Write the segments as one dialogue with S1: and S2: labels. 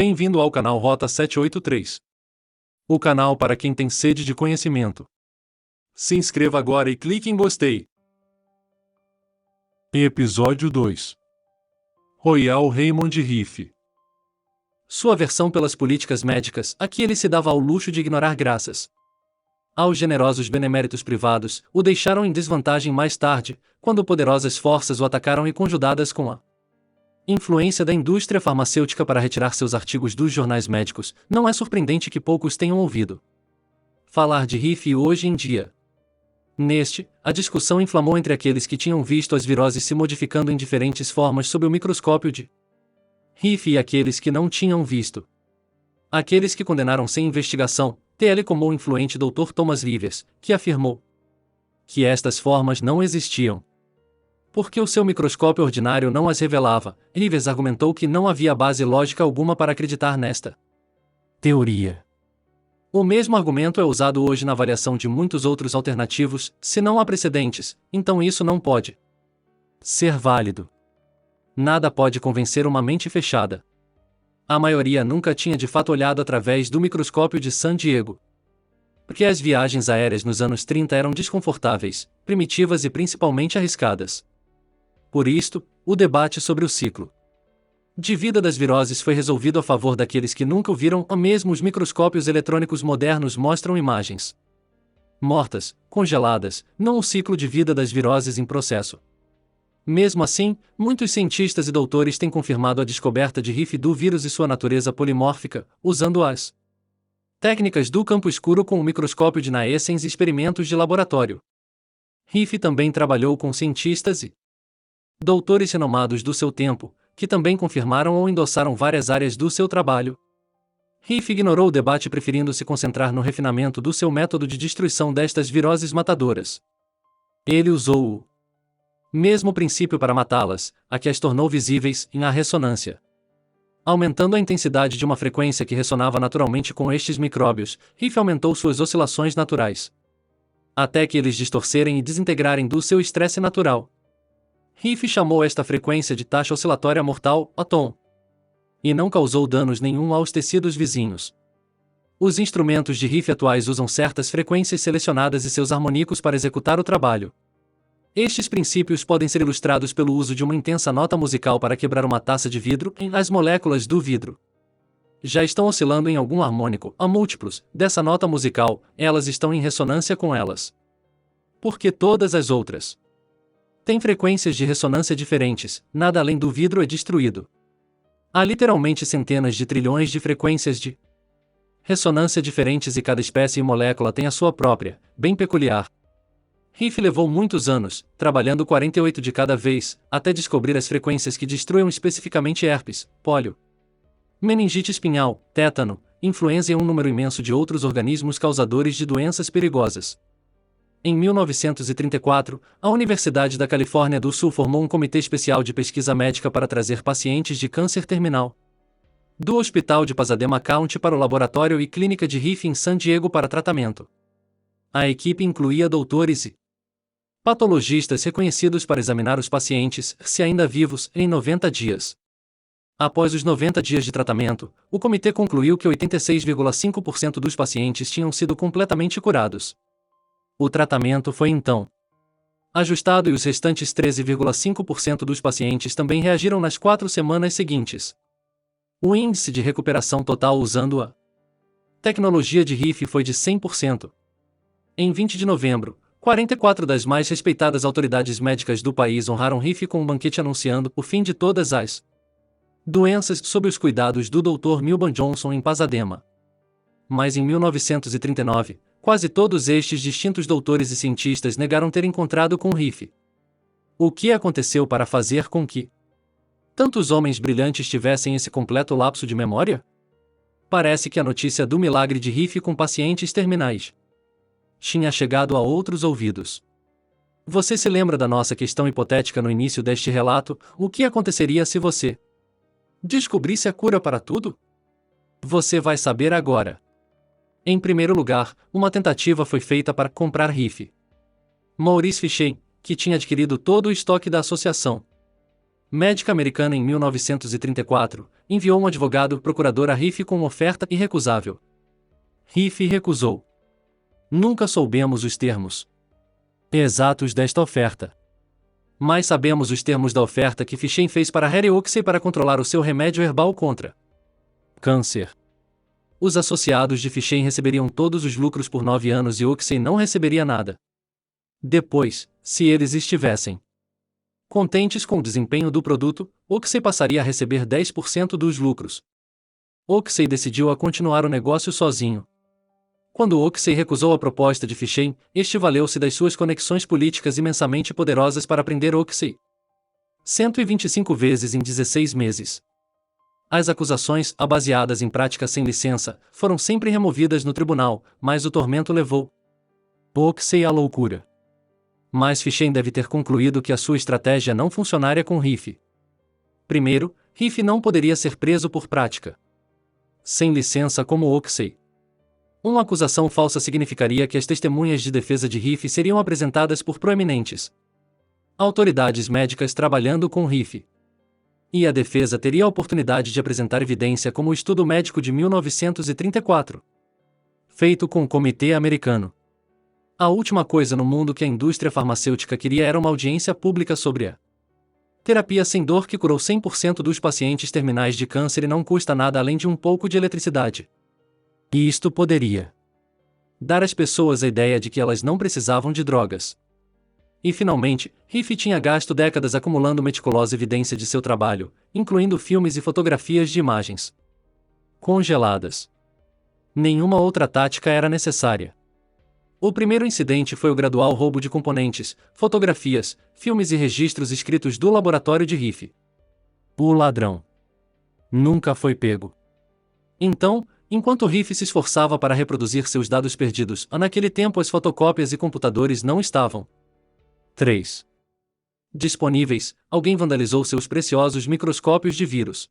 S1: Bem-vindo ao canal Rota 783. O canal para quem tem sede de conhecimento. Se inscreva agora e clique em gostei. Episódio 2. Royal Raymond Rife. Sua aversão pelas políticas médicas, a que ele se dava ao luxo de ignorar graças aos generosos beneméritos privados, o deixaram em desvantagem mais tarde, quando poderosas forças o atacaram e conjugadas com a influência da indústria farmacêutica para retirar seus artigos dos jornais médicos, não é surpreendente que poucos tenham ouvido falar de Rife hoje em dia. A discussão inflamou entre aqueles que tinham visto as viroses se modificando em diferentes formas sob o microscópio de Rife e aqueles que não tinham visto. Aqueles que condenaram sem investigação, TL como o influente Dr. Thomas Rivers, que afirmou que estas formas não existiam porque o seu microscópio ordinário não as revelava. Rivers argumentou que não havia base lógica alguma para acreditar nesta teoria. O mesmo argumento é usado hoje na avaliação de muitos outros alternativos. Se não há precedentes, então isso não pode ser válido. Nada pode convencer uma mente fechada. A maioria nunca tinha de fato olhado através do microscópio de San Diego. Porque as viagens aéreas nos anos 30 eram desconfortáveis, primitivas e principalmente arriscadas. Por isto, o debate sobre o ciclo de vida das viroses foi resolvido a favor daqueles que nunca o viram, ou mesmo os microscópios eletrônicos modernos mostram imagens mortas, congeladas, não o ciclo de vida das viroses em processo. Mesmo assim, muitos cientistas e doutores têm confirmado a descoberta de Rife do vírus e sua natureza polimórfica, usando as técnicas do campo escuro com o microscópio de Naessens e experimentos de laboratório. Rife também trabalhou com cientistas e doutores renomados do seu tempo, que também confirmaram ou endossaram várias áreas do seu trabalho. Rife ignorou o debate preferindo se concentrar no refinamento do seu método de destruição destas viroses matadoras. Ele usou o mesmo princípio para matá-las, a que as tornou visíveis, em a ressonância. Aumentando a intensidade de uma frequência que ressonava naturalmente com estes micróbios, Rife aumentou suas oscilações naturais, até que eles distorcerem e desintegrarem do seu estresse natural. Rife chamou esta frequência de taxa oscilatória mortal, ATOM, e não causou danos nenhum aos tecidos vizinhos. Os instrumentos de Rife atuais usam certas frequências selecionadas e seus harmônicos para executar o trabalho. Estes princípios podem ser ilustrados pelo uso de uma intensa nota musical para quebrar uma taça de vidro, e as moléculas do vidro já estão oscilando em algum harmônico, a múltiplos, dessa nota musical, elas estão em ressonância com elas. Porque todas as outras têm frequências de ressonância diferentes, nada além do vidro é destruído. Há literalmente centenas de trilhões de frequências de ressonância diferentes e cada espécie e molécula tem a sua própria, bem peculiar. Rife levou muitos anos, trabalhando 48 de cada vez, até descobrir as frequências que destruíam especificamente herpes, pólio, meningite espinhal, tétano, influenza e um número imenso de outros organismos causadores de doenças perigosas. Em 1934, a Universidade da Califórnia do Sul formou um comitê especial de pesquisa médica para trazer pacientes de câncer terminal do Hospital de Pasadena County para o laboratório e clínica de Rife em San Diego para tratamento. A equipe incluía doutores e patologistas reconhecidos para examinar os pacientes, se ainda vivos, em 90 dias. Após os 90 dias de tratamento, o comitê concluiu que 86,5% dos pacientes tinham sido completamente curados. O tratamento foi então ajustado e os restantes 13,5% dos pacientes também reagiram nas 4 semanas seguintes. O índice de recuperação total usando a tecnologia de Rife foi de 100%. Em 20 de novembro, 44 das mais respeitadas autoridades médicas do país honraram Rife com um banquete anunciando o fim de todas as doenças sob os cuidados do Dr. Milban Johnson em Pasadena. Mas em 1939, quase todos estes distintos doutores e cientistas negaram ter encontrado com Rife. O que aconteceu para fazer com que tantos homens brilhantes tivessem esse completo lapso de memória? Parece que a notícia do milagre de Rife com pacientes terminais tinha chegado a outros ouvidos. Você se lembra da nossa questão hipotética no início deste relato? O que aconteceria se você descobrisse a cura para tudo? Você vai saber agora. Em primeiro lugar, uma tentativa foi feita para comprar Rife. Maurice Fichet, que tinha adquirido todo o estoque da associação, médica americana em 1934, enviou um advogado procurador a Riff com uma oferta irrecusável. Riff recusou. Nunca soubemos os termos exatos desta oferta. Mas sabemos os termos da oferta que Fichen fez para Harry Oaksey para controlar o seu remédio herbal contra câncer. Os associados de Fichen receberiam todos os lucros por 9 anos e Oaksey não receberia nada. Depois, se eles estivessem contentes com o desempenho do produto, Oaksey passaria a receber 10% dos lucros. Oaksey decidiu a continuar o negócio sozinho. Quando Oaksey recusou a proposta de Fichen, este valeu-se das suas conexões políticas imensamente poderosas para prender Oaksey 125 vezes em 16 meses. As acusações, baseadas em práticas sem licença, foram sempre removidas no tribunal, mas o tormento levou Oaksey à loucura. Mas Fichen deve ter concluído que a sua estratégia não funcionaria com Riff. Primeiro, Riff não poderia ser preso por prática sem licença como Oaksey. Uma acusação falsa significaria que as testemunhas de defesa de Riff seriam apresentadas por proeminentes autoridades médicas trabalhando com Riff. E a defesa teria a oportunidade de apresentar evidência como o estudo médico de 1934, feito com o Comitê Americano. A última coisa no mundo que a indústria farmacêutica queria era uma audiência pública sobre a terapia sem dor que curou 100% dos pacientes terminais de câncer e não custa nada além de um pouco de eletricidade. E isto poderia dar às pessoas a ideia de que elas não precisavam de drogas. E finalmente, Riff tinha gasto décadas acumulando meticulosa evidência de seu trabalho, incluindo filmes e fotografias de imagens congeladas. Nenhuma outra tática era necessária. O primeiro incidente foi o gradual roubo de componentes, fotografias, filmes e registros escritos do laboratório de Riff. O ladrão nunca foi pego. Então, enquanto Riff se esforçava para reproduzir seus dados perdidos, naquele tempo as fotocópias e computadores não estavam 3. disponíveis, alguém vandalizou seus preciosos microscópios de vírus.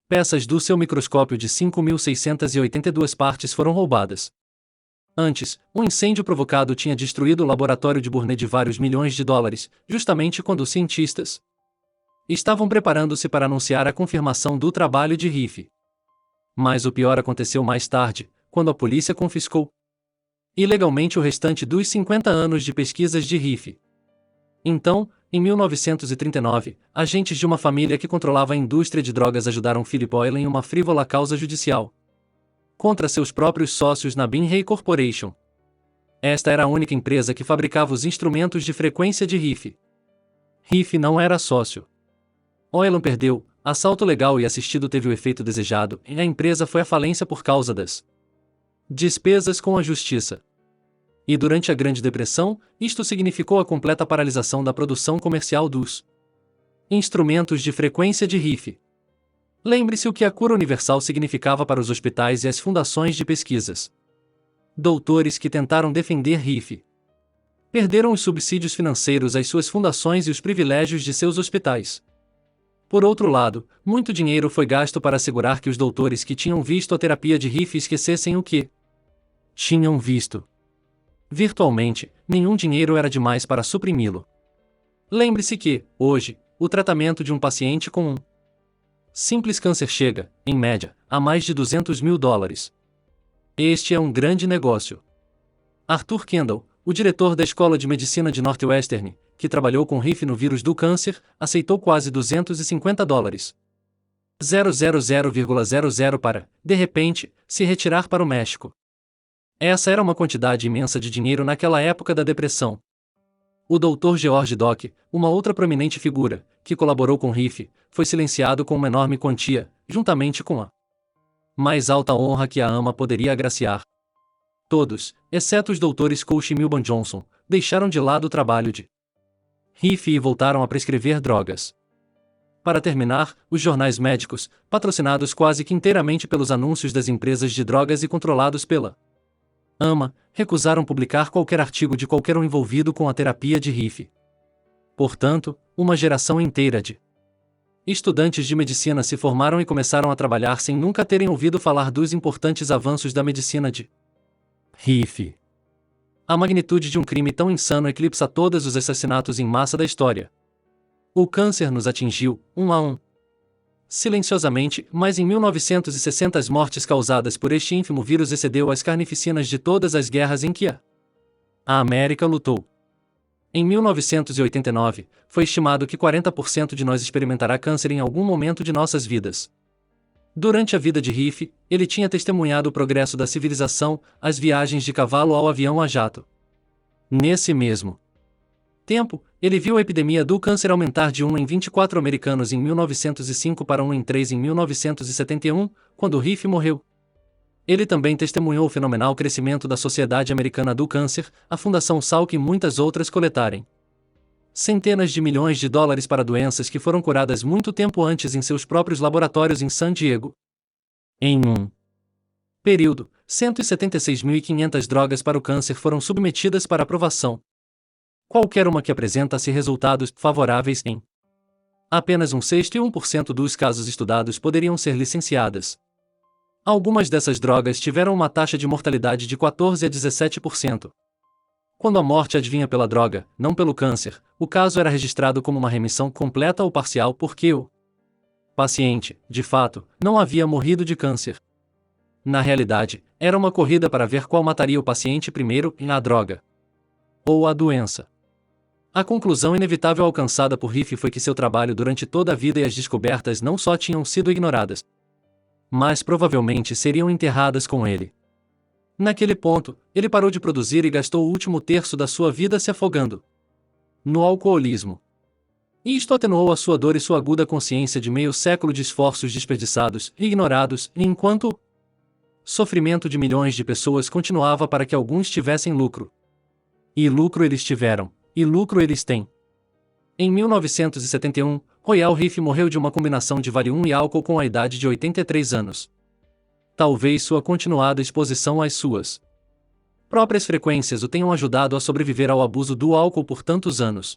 S1: Peças do seu microscópio de 5.682 partes foram roubadas. Antes, um incêndio provocado tinha destruído o laboratório de Burnet de vários milhões de dólares, justamente quando os cientistas estavam preparando-se para anunciar a confirmação do trabalho de Riff. Mas o pior aconteceu mais tarde, quando a polícia confiscou ilegalmente o restante dos 50 anos de pesquisas de Riff. Então, em 1939, agentes de uma família que controlava a indústria de drogas ajudaram Philip Boyle em uma frívola causa judicial contra seus próprios sócios na Binray Corporation. Esta era a única empresa que fabricava os instrumentos de frequência de Riff. Riff não era sócio. Oilan perdeu, assalto legal e assistido teve o efeito desejado, e a empresa foi à falência por causa das despesas com a justiça. E durante a Grande Depressão, isto significou a completa paralisação da produção comercial dos instrumentos de frequência de Riff. Lembre-se o que a cura universal significava para os hospitais e as fundações de pesquisas. Doutores que tentaram defender Riff perderam os subsídios financeiros às suas fundações e os privilégios de seus hospitais. Por outro lado, muito dinheiro foi gasto para assegurar que os doutores que tinham visto a terapia de Riff esquecessem o que tinham visto. Virtualmente, nenhum dinheiro era demais para suprimi-lo. Lembre-se que, hoje, o tratamento de um paciente com um simples câncer chega, em média, a mais de $200 mil. Este é um grande negócio. Arthur Kendall, o diretor da Escola de Medicina de Northwestern, que trabalhou com Riff no vírus do câncer, aceitou quase $250. 000,00 para, de repente, se retirar para o México. Essa era uma quantidade imensa de dinheiro naquela época da depressão. O Dr. George Dock, uma outra prominente figura, que colaborou com Riff, foi silenciado com uma enorme quantia, juntamente com a mais alta honra que a AMA poderia agraciar. Todos, exceto os doutores Coach e Milban Johnson, deixaram de lado o trabalho de Riff e voltaram a prescrever drogas. Para terminar, os jornais médicos, patrocinados quase que inteiramente pelos anúncios das empresas de drogas e controlados pela AMA, recusaram publicar qualquer artigo de qualquer um envolvido com a terapia de Riff. Portanto, uma geração inteira de estudantes de medicina se formaram e começaram a trabalhar sem nunca terem ouvido falar dos importantes avanços da medicina de Riff. A magnitude de um crime tão insano eclipsa todos os assassinatos em massa da história. O câncer nos atingiu, um a um. Silenciosamente, mas em 1960 as mortes causadas por este ínfimo vírus excedeu as carnificinas de todas as guerras em que a América lutou. Em 1989, foi estimado que 40% de nós experimentará câncer em algum momento de nossas vidas. Durante a vida de Riff, ele tinha testemunhado o progresso da civilização, as viagens de cavalo ao avião a jato. Nesse mesmo tempo, ele viu a epidemia do câncer aumentar de 1 em 24 americanos em 1905 para 1 em 3 em 1971, quando Riff morreu. Ele também testemunhou o fenomenal crescimento da Sociedade Americana do Câncer, a Fundação Salk e muitas outras coletarem centenas de milhões de dólares para doenças que foram curadas muito tempo antes em seus próprios laboratórios em San Diego. Em um período, 176.500 drogas para o câncer foram submetidas para aprovação. Qualquer uma que apresentasse resultados favoráveis em apenas 1/6 e 1% dos casos estudados poderiam ser licenciadas. Algumas dessas drogas tiveram uma taxa de mortalidade de 14 a 17%. Quando a morte advinha pela droga, não pelo câncer, o caso era registrado como uma remissão completa ou parcial porque o paciente, de fato, não havia morrido de câncer. Na realidade, era uma corrida para ver qual mataria o paciente primeiro, a droga ou a doença. A conclusão inevitável alcançada por Riff foi que seu trabalho durante toda a vida e as descobertas não só tinham sido ignoradas, mas provavelmente seriam enterradas com ele. Naquele ponto, ele parou de produzir e gastou o último terço da sua vida se afogando no alcoolismo. Isto atenuou a sua dor e sua aguda consciência de meio século de esforços desperdiçados e ignorados, enquanto o sofrimento de milhões de pessoas continuava para que alguns tivessem lucro. E lucro eles tiveram, e lucro eles têm. Em 1971, Royal Riff morreu de uma combinação de Valium e álcool com a idade de 83 anos. Talvez sua continuada exposição às suas próprias frequências o tenham ajudado a sobreviver ao abuso do álcool por tantos anos.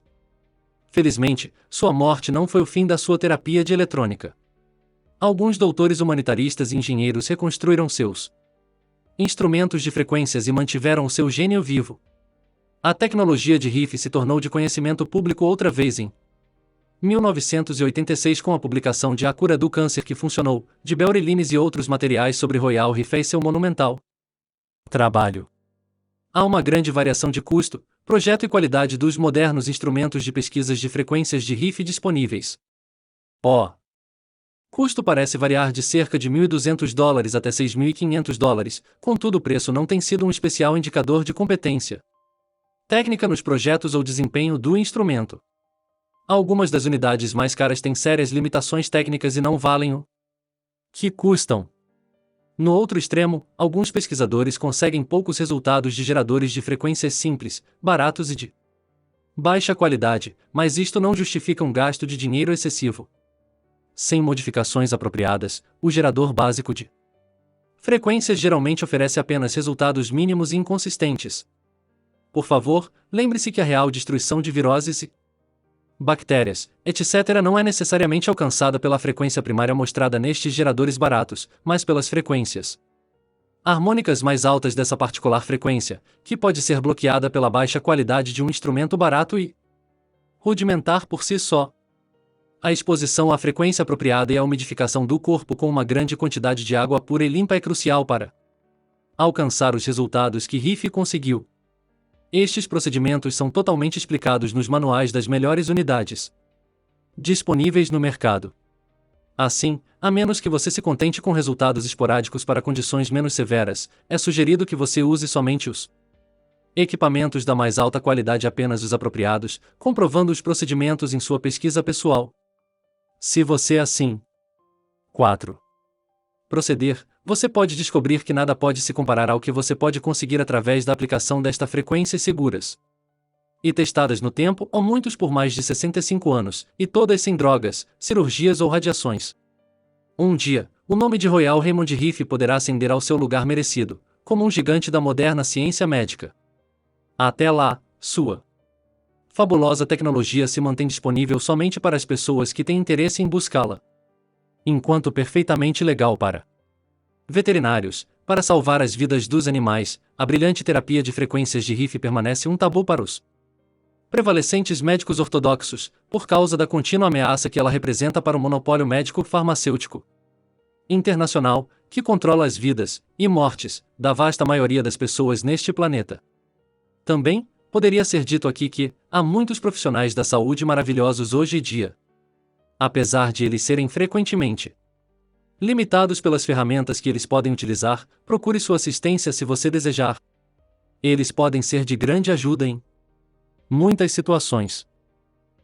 S1: Felizmente, sua morte não foi o fim da sua terapia de eletrônica. Alguns doutores humanitaristas e engenheiros reconstruíram seus instrumentos de frequências e mantiveram o seu gênio vivo. A tecnologia de Riff se tornou de conhecimento público outra vez em 1986 com a publicação de A Cura do Câncer que Funcionou, de Beurelines e outros materiais sobre Royal Riff e seu monumental trabalho. Há uma grande variação de custo, projeto e qualidade dos modernos instrumentos de pesquisas de frequências de Riff disponíveis. O custo parece variar de cerca de $1.200 até $6.500, contudo o preço não tem sido um especial indicador de competência técnica nos projetos ou desempenho do instrumento. Algumas das unidades mais caras têm sérias limitações técnicas e não valem o que custam. No outro extremo, alguns pesquisadores conseguem poucos resultados de geradores de frequências simples, baratos e de baixa qualidade, mas isto não justifica um gasto de dinheiro excessivo. Sem modificações apropriadas, o gerador básico de frequências geralmente oferece apenas resultados mínimos e inconsistentes. Por favor, lembre-se que a real destruição de viroses e bactérias, etc. não é necessariamente alcançada pela frequência primária mostrada nestes geradores baratos, mas pelas frequências harmônicas mais altas dessa particular frequência, que pode ser bloqueada pela baixa qualidade de um instrumento barato e rudimentar por si só. A exposição à frequência apropriada e a umidificação do corpo com uma grande quantidade de água pura e limpa é crucial para alcançar os resultados que Riff conseguiu. Estes procedimentos são totalmente explicados nos manuais das melhores unidades disponíveis no mercado. Assim, a menos que você se contente com resultados esporádicos para condições menos severas, é sugerido que você use somente os equipamentos da mais alta qualidade, apenas os apropriados, comprovando os procedimentos em sua pesquisa pessoal. Se você assim 4. proceder, você pode descobrir que nada pode se comparar ao que você pode conseguir através da aplicação desta frequências seguras e testadas no tempo, ou muitos por mais de 65 anos, e todas sem drogas, cirurgias ou radiações. Um dia, o nome de Royal Raymond Riff poderá ascender ao seu lugar merecido, como um gigante da moderna ciência médica. Até lá, sua fabulosa tecnologia se mantém disponível somente para as pessoas que têm interesse em buscá-la, enquanto perfeitamente legal para veterinários, para salvar as vidas dos animais. A brilhante terapia de frequências de Rife permanece um tabu para os prevalecentes médicos ortodoxos, por causa da contínua ameaça que ela representa para o monopólio médico-farmacêutico internacional, que controla as vidas e mortes da vasta maioria das pessoas neste planeta. Também, poderia ser dito aqui que há muitos profissionais da saúde maravilhosos hoje em dia. Apesar de eles serem frequentemente limitados pelas ferramentas que eles podem utilizar, procure sua assistência se você desejar. Eles podem ser de grande ajuda em muitas situações.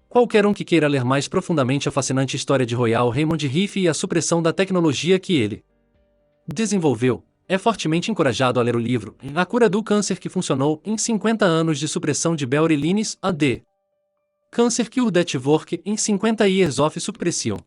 S1: Qualquer um que queira ler mais profundamente a fascinante história de Royal Raymond Rife e a supressão da tecnologia que ele desenvolveu, é fortemente encorajado a ler o livro A Cura do Câncer que funcionou em 50 anos de supressão de Beurre Lines A.D. Cancer Cure That Work in 50 Years of Suppression.